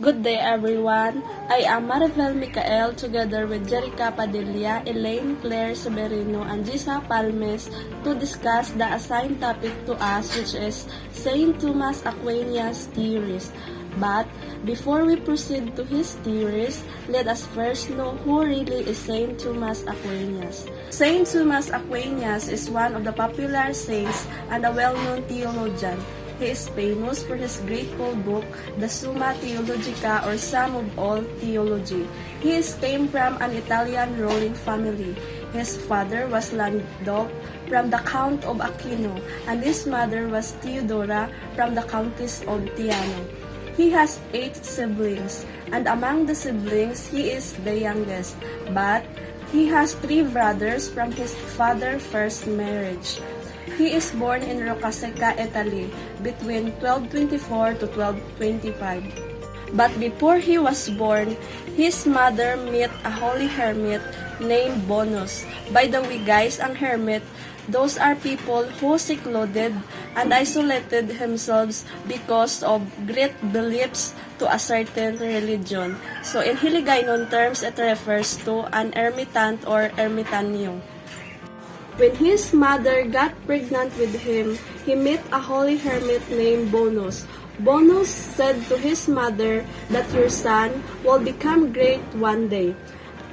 Good day everyone. I am Marivel Micael together with Jericka, Padilla, Ellaine, Severino, and Jessa to discuss the assigned topic to us, which is St.Thomas Aquinas theories. But before we proceed to his theories, let us first know who really is St. Thomas Aquinas. St. Thomas Aquinas is one of the popular saints and a well-known theologian. He is famous for his great old book, the Summa Theologica, or Sum of All Theology. He came from an Italian ruling family. His father was Landolf from the Count of Aquino, and his mother was Theodora from the Countess of Tiano. He has 8 siblings, and among the siblings, he is the youngest, but he has 3 brothers from his father's first marriage. He is born in Roccasecca, Italy, between 1224 to 1225. But before he was born, his mother met a holy hermit named Bonus. By the way guys, ang hermit, those are people who secluded and isolated themselves because of great beliefs to a certain religion. So in Hiligaynon terms, it refers to an ermitant or ermitanyo. When his mother got pregnant with him, he met a holy hermit named Bonus. Bonus said to his mother that your son will become great one day.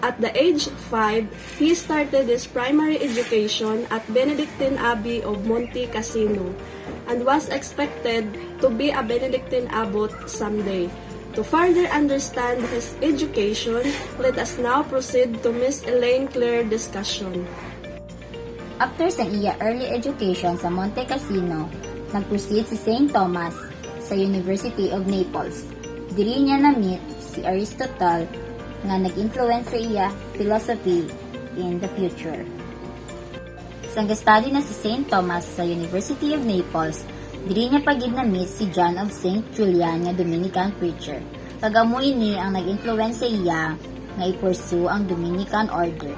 At the age of 5, he started his primary education at Benedictine Abbey of Monte Cassino and was expected to be a Benedictine abbot someday. To further understand his education, let us now proceed to Miss Ellaine discussion. After sa iya early education sa Monte Cassino, nag-proceed si St. Thomas sa University of Naples. Diri niya na-meet si Aristotle nga nag-influence sa iya philosophy in the future. Sa study na si St. Thomas sa University of Naples, diri niya pagid na-meet si John of St. Julian nga Dominican preacher. Kagamoy ni ang nag-influence sa iya nga i-pursue ang Dominican order.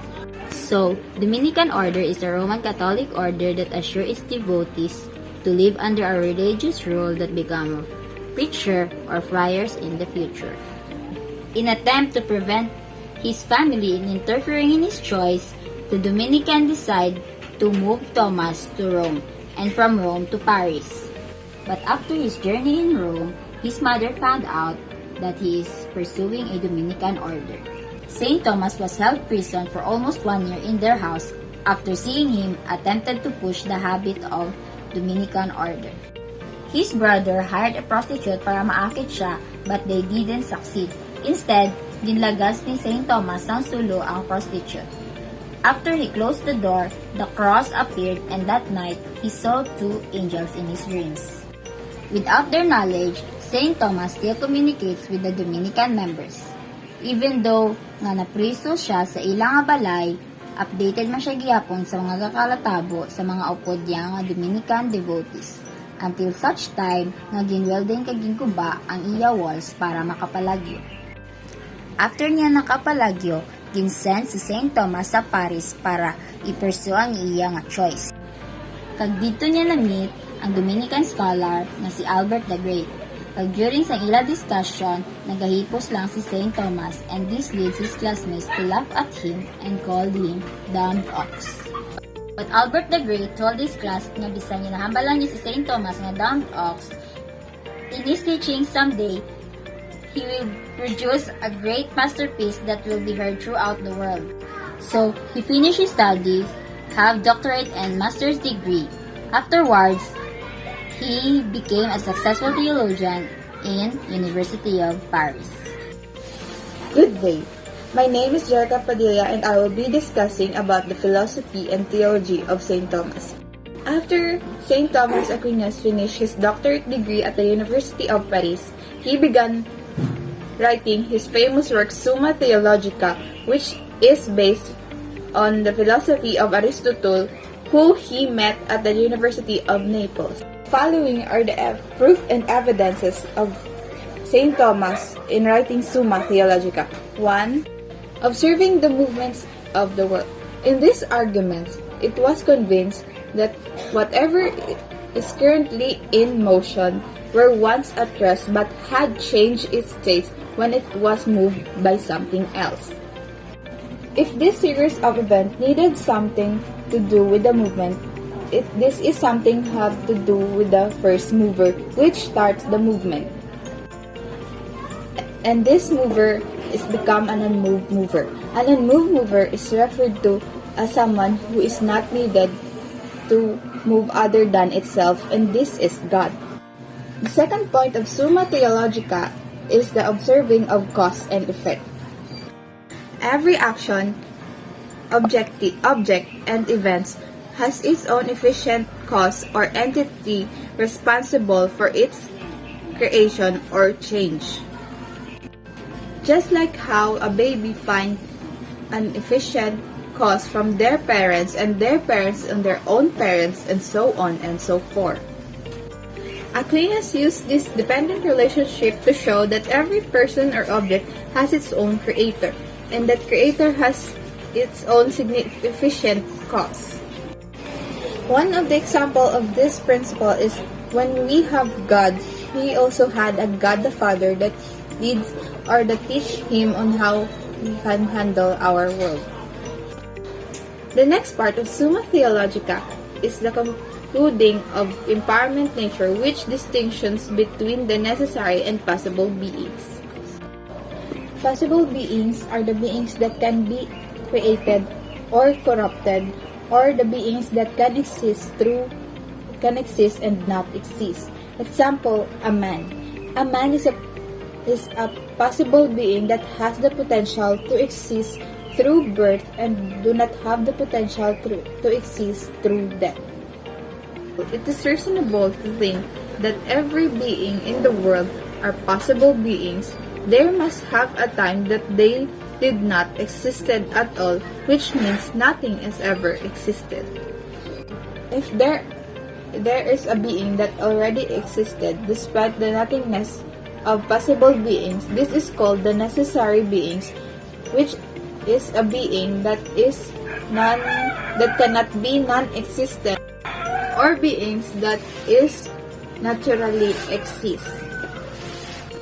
So, Dominican order is a Roman Catholic order that assures its devotees to live under a religious rule that become preacher or friars in the future. In attempt to prevent his family in interfering in his choice, the Dominican decide to move Thomas to Rome and from Rome to Paris. But after his journey in Rome, his mother found out that he is pursuing a Dominican order. St. Thomas was held prison for almost 1 year in their house after seeing him attempted to push the habit of Dominican order. His brother hired a prostitute para maakit siya, but they didn't succeed. Instead, dinlagas ni St. Thomas ng sulo ang prostitute. After he closed the door, the cross appeared, and that night, he saw 2 angels in his dreams. Without their knowledge, St. Thomas still communicates with the Dominican members. Even though nga napriso siya sa ilang balay, updated man siya gihapon sa mga kakalatabo sa mga upod niya nga Dominican devotees. Until such time nga ginwelding kaging kuba ang iya walls para makapalagyo. After niya nakapalagyo, ginsend si St. Thomas sa Paris para i-pursue ang iya nga choice. Kag dito niya na-meet ang Dominican scholar na si Albert the Great. Kag during sa ila discussion, nagahipos lang si St. Thomas, and this leads his classmates to laugh at him and called him damned ox. But Albert the Great told his class na bisan niya nahambalan niya si St. Thomas nga damned ox, in his teaching someday, he will produce a great masterpiece that will be heard throughout the world. So, he finished his studies, have doctorate and master's degree. Afterwards, he became a successful theologian in University of Paris. Good day. My name is Jericka Padilla, and I will be discussing about the philosophy and theology of St. Thomas. After St. Thomas Aquinas finished his doctorate degree at the University of Paris, he began writing his famous work Summa Theologica, which is based on the philosophy of Aristotle, who he met at the University of Naples. Following are the proof and evidences of St. Thomas in writing Summa Theologica. 1. Observing the movements of the world. In these arguments, it was convinced that whatever is currently in motion were once at rest but had changed its state when it was moved by something else. If this series of events needed something to do with the movement, this is something have to do with the first mover, which starts the movement. And this mover is become an unmoved mover. An unmoved mover is referred to as someone who is not needed to move other than itself, and this is God. The second point of Summa Theologica is the observing of cause and effect. Every action, object, and events has its own efficient cause or entity responsible for its creation or change. Just like how a baby finds an efficient cause from their parents and their parents and their own parents and so on and so forth. Aquinas used this dependent relationship to show that every person or object has its own creator, and that creator has its own efficient cause. One of the examples of this principle is when we have God, He also had a God the Father that leads or that teach Him on how we can handle our world. The next part of Summa Theologica is the concluding of impermanent nature, which distinctions between the necessary and possible beings. Possible beings are the beings that can be created or corrupted, or the beings that can exist and not exist. Example, a man. A man is a possible being that has the potential to exist through birth and do not have the potential to exist through death. It is reasonable to think that every being in the world are possible beings. There must have a time that they did not existed at all, which means nothing has ever existed. If there is a being that already existed despite the nothingness of possible beings, this is called the necessary beings, which is a being that cannot be non-existent, or beings that is naturally exist.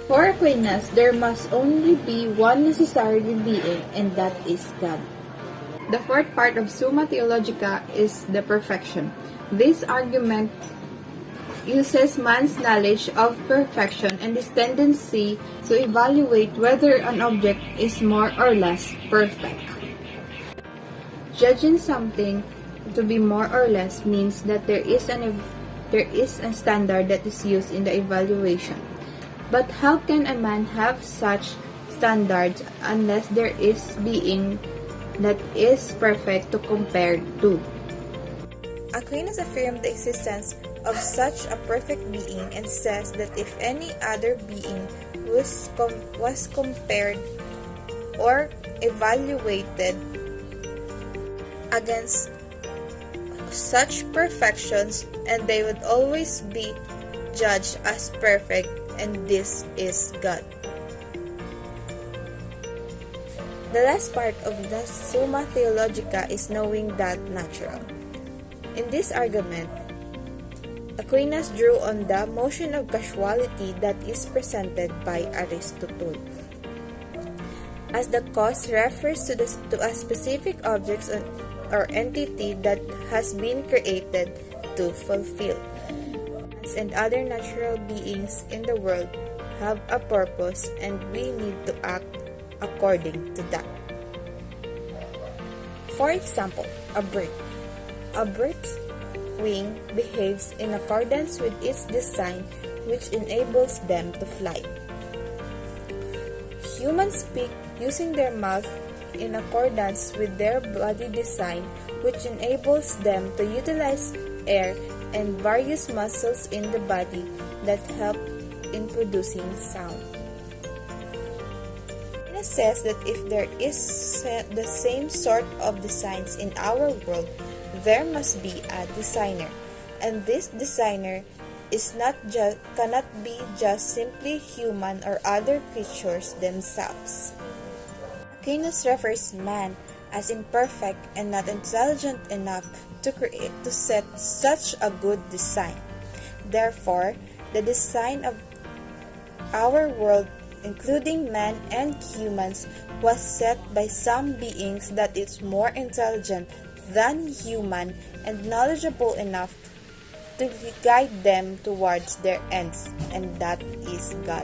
For Aquinas, there must only be one necessary being, and that is God. The fourth part of Summa Theologica is the perfection. This argument uses man's knowledge of perfection and his tendency to evaluate whether an object is more or less perfect. Judging something to be more or less means that there is a standard that is used in the evaluation. But how can a man have such standards unless there is being that is perfect to compare to? Aquinas affirmed the existence of such a perfect being and says that if any other being was compared or evaluated against such perfections, and they would always be judged as perfect, and this is God. The last part of the Summa Theologica is knowing that natural. In this argument, Aquinas drew on the notion of causality that is presented by Aristotle. As the cause refers to a specific object or entity that has been created to fulfill. And other natural beings in the world have a purpose, and we need to act according to that. For example, a bird. A bird's wing behaves in accordance with its design, which enables them to fly. Humans speak using their mouth in accordance with their body design, which enables them to utilize air and various muscles in the body that help in producing sound. It says that if there is the same sort of designs in our world, there must be a designer, and this designer cannot be just simply human or other creatures themselves. Aquinas refers man as imperfect and not intelligent enough to set such a good design. Therefore, the design of our world, including man and humans, was set by some beings that is more intelligent than human and knowledgeable enough to guide them towards their ends, and that is God.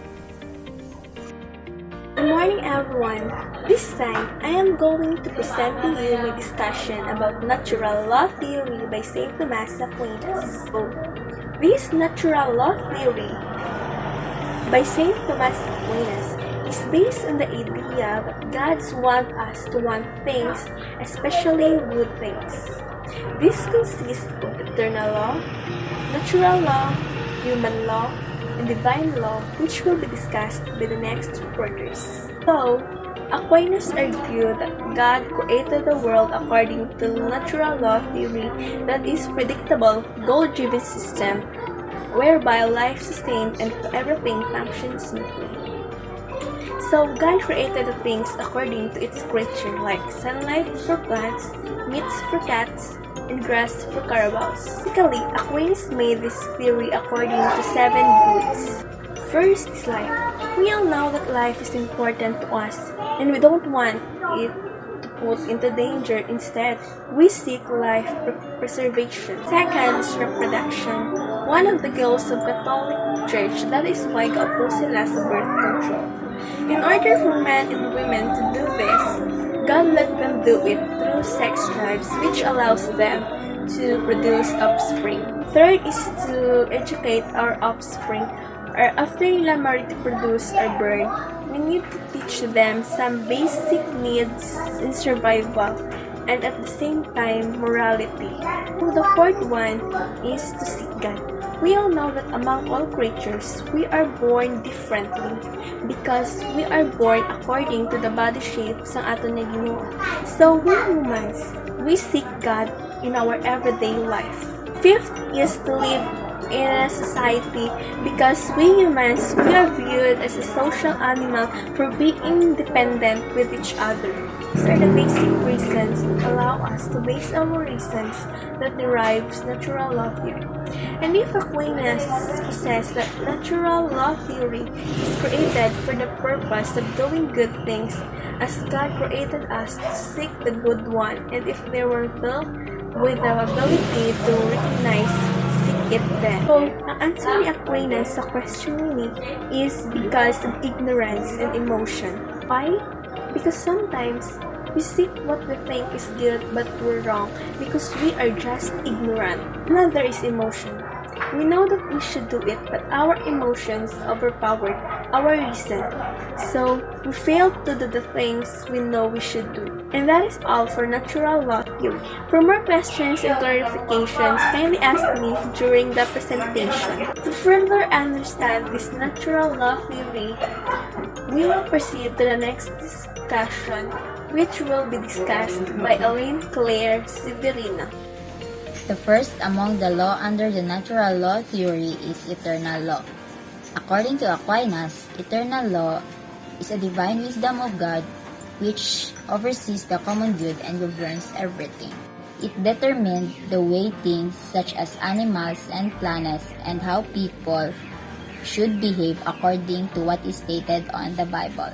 Good morning, everyone. This time, I am going to present to you my discussion about natural law theory by St.Thomas Aquinas. So, this natural law theory by St.Thomas Aquinas is based on the idea that God wants us to want things, especially good things. This consists of eternal law, natural law, human law, and divine law, which will be discussed by the next reporters. So, Aquinas argued that God created the world according to natural law theory, that is predictable, goal-driven system whereby life sustained and everything functions smoothly. So, God created the things according to its creature, like sunlight for plants, meats for cats, and grass for carabaos. Basically, Aquinas made this theory according to 7 goods. First is life. We all know that life is important to us, and we don't want it to put into danger. Instead, we seek life preservation. Second is reproduction. One of the goals of Catholic Church, that is why God possesses birth control. In order for men and women to do this, God let them do it through sex drives, which allows them to produce offspring. Third is to educate our offspring, or after nila ma-reproduce or burn, we need to teach them some basic needs in survival, and at the same time, morality. So the fourth one is to seek God. We all know that among all creatures, we are born differently because we are born according to the body shape sa aton na Ginoo. So we humans, we seek God in our everyday life. Fifth is to live in a society because we humans, we are viewed as a social animal for being independent with each other. These are the basic reasons that allow us to base our reasons that derives natural law theory. And if Aquinas says that natural law theory is created for the purpose of doing good things, as God created us to seek the good one, and if they were built with the ability to recognize, seek it then. So, ang answer ni Aquinas sa question ni is because of ignorance and emotion. Why? Because sometimes we seek what we think is good but we're wrong because we are just ignorant. Another is emotion. We know that we should do it, but our emotions overpowered our reason. So, we fail to do the things we know we should do. And that is all for natural law theory. For more questions and clarifications, kindly ask me during the presentation. To further understand this natural law theory, we will proceed to the next discussion, which will be discussed by Ellaine Severino. The first among the law under the natural law theory is eternal law. According to Aquinas, eternal law is a divine wisdom of God which oversees the common good and governs everything. It determined the way things such as animals and planets and how people should behave according to what is stated on the Bible.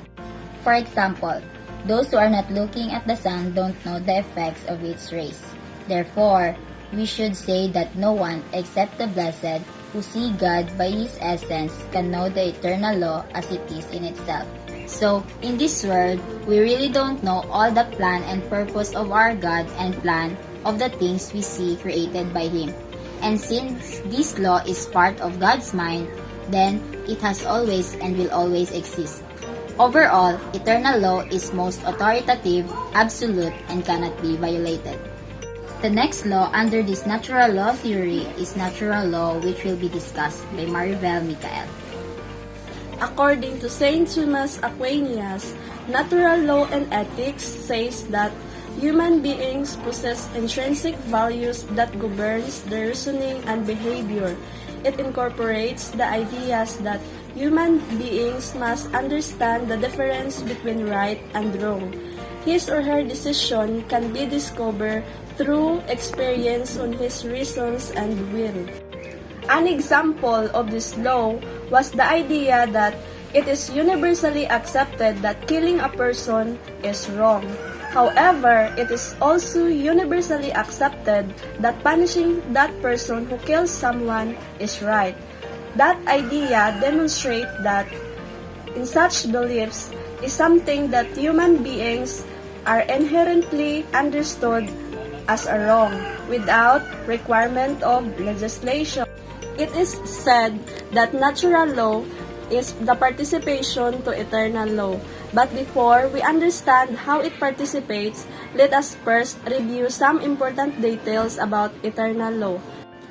For example, those who are not looking at the sun don't know the effects of its rays. Therefore, we should say that no one except the blessed who see God by His essence can know the eternal law as it is in itself. So, in this world, we really don't know all the plan and purpose of our God and plan of the things we see created by Him. And since this law is part of God's mind, then it has always and will always exist. Overall, eternal law is most authoritative, absolute, and cannot be violated. The next law under this natural law theory is natural law, which will be discussed by Marivel Micael. According to St. Thomas Aquinas, natural law and ethics says that human beings possess intrinsic values that governs their reasoning and behavior. It incorporates the ideas that human beings must understand the difference between right and wrong. His or her decision can be discovered through experience on his reasons and will. An example of this law was the idea that it is universally accepted that killing a person is wrong. However, it is also universally accepted that punishing that person who kills someone is right. That idea demonstrates that in such beliefs is something that human beings are inherently understood as a wrong without requirement of legislation. It is said that natural law is the participation to eternal law. But before we understand how it participates, let us first review some important details about eternal law.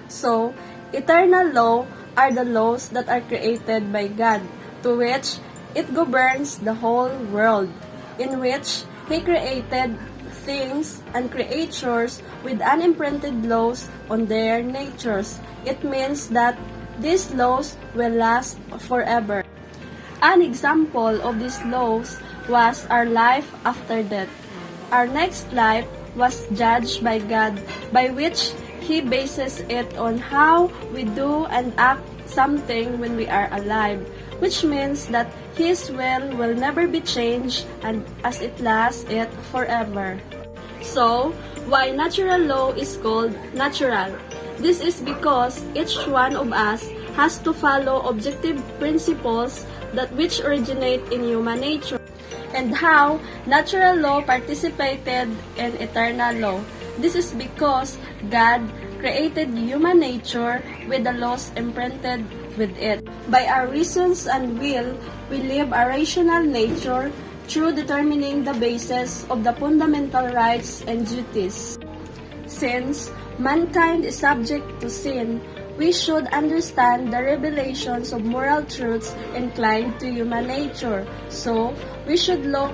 So, eternal law are the laws that are created by God, to which it governs the whole world, in which He created things and creatures with unimprinted laws on their natures. It means that these laws will last forever. An example of these laws was our life after death. Our next life was judged by God, by which He bases it on how we do and act something when we are alive, which means that His will never be changed and as it lasts it forever. So, why natural law is called natural? This is because each one of us has to follow objective principles that which originate in human nature, and how natural law participated in eternal law. This is because God created human nature with the laws imprinted with it. By our reasons and will, we live a rational nature through determining the basis of the fundamental rights and duties. Since mankind is subject to sin, we should understand the revelations of moral truths inclined to human nature. So, we should look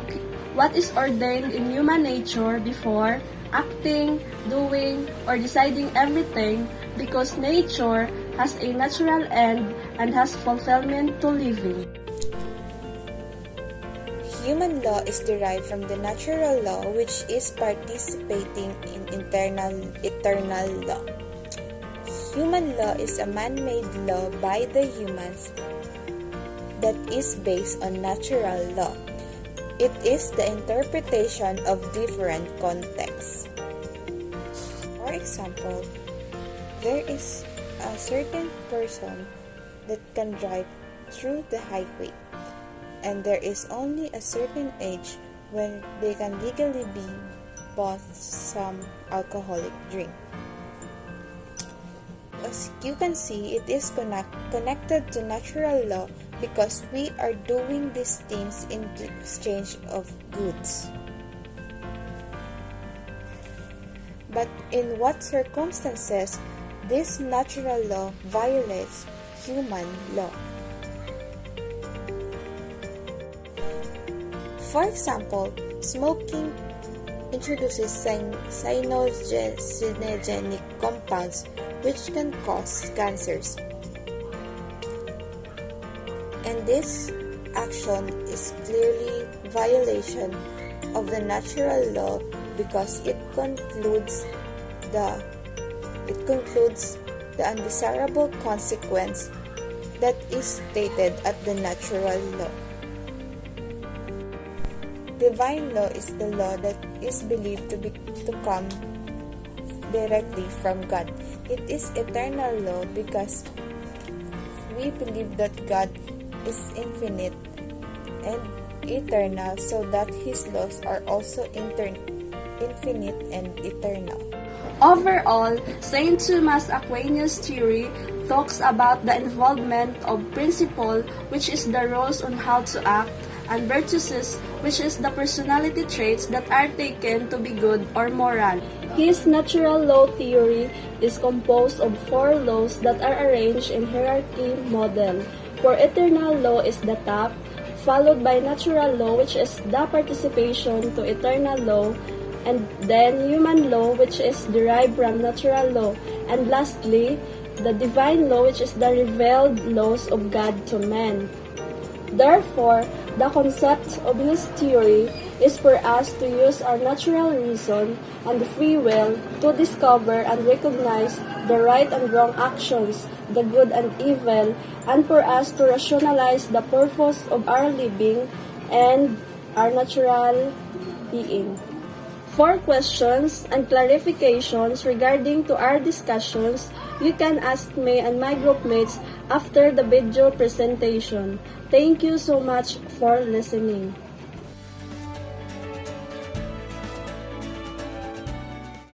what is ordained in human nature before acting, doing, or deciding everything, because nature has a natural end and has fulfillment to living. Human law is derived from the natural law, which is participating in eternal law. Human law is a man-made law by the humans that is based on natural law. It is the interpretation of different contexts. For example, there is a certain person that can drive through the highway, and there is only a certain age when they can legally be bought some alcoholic drink. As you can see, it is connected to natural law because we are doing these things in exchange of goods. But in what circumstances this natural law violates human law? For example, smoking introduces cyanogenic compounds which can cause cancers. And this action is clearly violation of the natural law because it concludes the undesirable consequence that is stated at the natural law. Divine law is the law that is believed to come directly from God. It is eternal law because we believe that God is infinite and eternal, so that His laws are also infinite and eternal. Overall, St. Thomas Aquinas' theory talks about the involvement of principle, which is the rules on how to act, and virtues, which is the personality traits that are taken to be good or moral. His natural law theory is composed of 4 laws that are arranged in hierarchy model. For eternal law is the top, followed by natural law, which is the participation to eternal law, and then human law, which is derived from natural law, and lastly, the divine law, which is the revealed laws of God to men. Therefore, the concept of his theory is for us to use our natural reason and free will to discover and recognize the right and wrong actions, the good and evil, and for us to rationalize the purpose of our living and our natural being. For questions and clarifications regarding to our discussions, you can ask me and my groupmates after the video presentation. Thank you so much for listening.